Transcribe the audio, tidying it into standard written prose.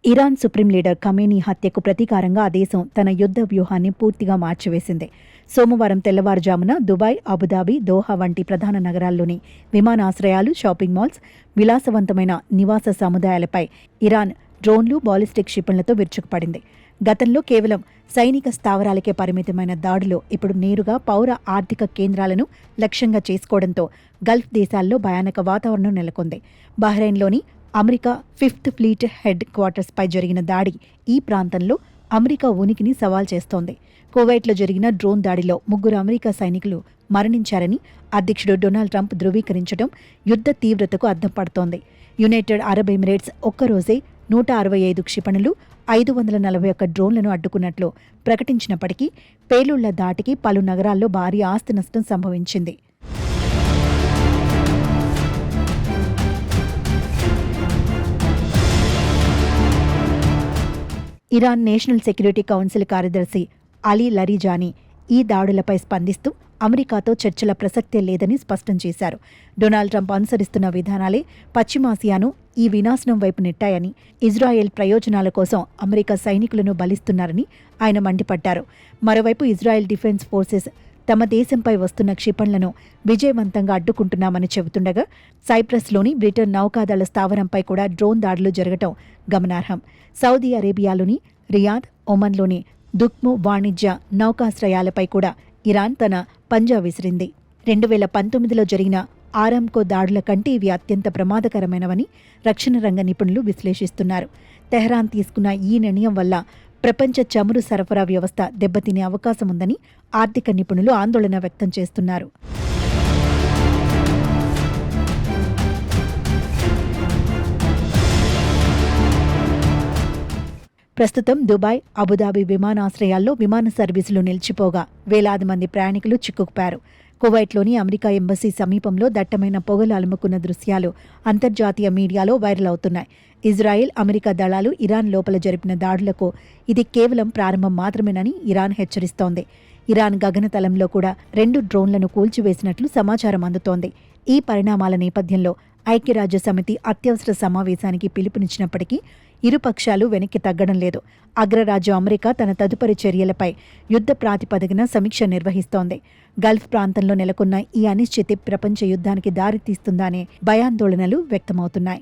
Iran supreme leader Khamenei హత్యకు ప్రతీకారంగా ఆ దేశం తన యుద్ధ వ్యూహాన్ని పూర్తిగా మార్చివేసింది. సోమవారం తెల్లవారుజామున దుబాయ్, అబుదాబి, దోహా వంటి ప్రధాన నగరాల్లోని విమానాశ్రయాలు, షాపింగ్ మాల్స్, విలాసవంతమైన నివాస సముదాయాలపై ఇరాన్ డ్రోన్లు, బాలిస్టిక్ క్షిపణులతో విరుచుకుపడింది. గతంలో కేవలం సైనిక స్థావరాలకే పరిమితమైన దాడులు ఇప్పుడు నేరుగా పౌర ఆర్థిక కేంద్రాలను లక్ష్యంగా చేసుకోవడంతో గల్ఫ్ దేశాల్లో భయానక వాతావరణం నెలకొంది. బహ్రెయిన్లోని అమెరికా 5th ఫ్లీట్ హెడ్ క్వార్టర్స్పై జరిగిన దాడి ఈ ప్రాంతంలో అమెరికా ఉనికిని సవాల్ చేస్తోంది. కువైట్లో జరిగిన డ్రోన్ దాడిలో 3 అమెరికా సైనికులు మరణించారని అధ్యక్షుడు డొనాల్డ్ ట్రంప్ ధృవీకరించడం యుద్ధ తీవ్రతకు అద్దం పడుతోంది. యునైటెడ్ అరబ్ ఎమిరేట్స్ ఒక్కరోజే 165 క్షిపణులు, 541 డ్రోన్లను అడ్డుకున్నట్లు ప్రకటించినప్పటికీ పేలుళ్ల దాటికి పలు నగరాల్లో భారీ ఆస్తి నష్టం సంభవించింది. ఇరాన్ నేషనల్ సెక్యూరిటీ కౌన్సిల్ కార్యదర్శి అలీ లరీజానీ ఈ దాడులపై స్పందిస్తూ అమెరికాతో చర్చల ప్రసక్తే లేదని స్పష్టం చేశారు. డొనాల్డ్ ట్రంప్ అనుసరిస్తున్న విధానాలే పశ్చిమాసియాను ఈ వినాశనం వైపు నెట్టాయని, ఇజ్రాయెల్ ప్రయోజనాల కోసం అమెరికా సైనికులను బలిస్తున్నారని ఆయన మండిపడ్డారు. మరోవైపు ఇజ్రాయెల్ డిఫెన్స్ ఫోర్సెస్ తమ దేశంపై వస్తున్న క్షిపణులను విజయవంతంగా అడ్డుకుంటున్నామని చెబుతుండగా సైప్రస్లోని బ్రిటన్ నౌకాదళ స్థావరంపై కూడా డ్రోన్ దాడులు జరగటం గమనార్హం. సౌదీ అరేబియాలోని రియాద్, ఒమన్లోని దుక్ము వాణిజ్య నౌకాశ్రయాలపై కూడా ఇరాన్ తన పంజా విసిరింది. 2019లో జరిగిన ఆరామ్కో దాడుల కంటే ఇవి అత్యంత ప్రమాదకరమైనవని రక్షణ రంగ నిపుణులు విశ్లేషిస్తున్నారు. తెహ్రాన్ తీసుకున్న ఈ నిర్ణయం వల్ల ప్రపంచ చమురు సరఫరా వ్యవస్థ దెబ్బతినే అవకాశముందని ఆర్థిక నిపుణులు ఆందోళన వ్యక్తం చేస్తున్నారు. ప్రస్తుతం దుబాయ్, అబుదాబి విమానాశ్రయాల్లో విమాన సర్వీసులు నిలిచిపోగా వేలాది మంది ప్రయాణికులు చిక్కుకుపోయారు. కువైట్లోని అమెరికా ఎంబసీ సమీపంలో దట్టమైన పొగలు అలుముకున్న దృశ్యాలు అంతర్జాతీయ మీడియాలో వైరల్ అవుతున్నాయి. ఇజ్రాయెల్, అమెరికా దళాలు ఇరాన్ లోపల జరిపిన దాడులకు ఇది కేవలం ప్రారంభం మాత్రమేనని ఇరాన్ హెచ్చరిస్తోంది. ఇరాన్ గగనతలంలో కూడా 2 డ్రోన్లను కూల్చివేసినట్లు సమాచారం అందుతోంది. ఈ పరిణామాల నేపథ్యంలో ఐక్యరాజ్య సమితి అత్యవసర సమావేశానికి పిలుపునిచ్చినప్పటికీ ఇరుపక్షాలు వెనక్కి తగ్గడం లేదు. అగ్రరాజ్యం అమెరికా తన తదుపరి చర్యలపై యుద్ధ ప్రాతిపదికన సమీక్ష నిర్వహిస్తోంది. గల్ఫ్ ప్రాంతంలో నెలకొన్న ఈ అనిశ్చితి ప్రపంచ యుద్ధానికి దారితీస్తుందనే భయాందోళనలు వ్యక్తమవుతున్నాయి.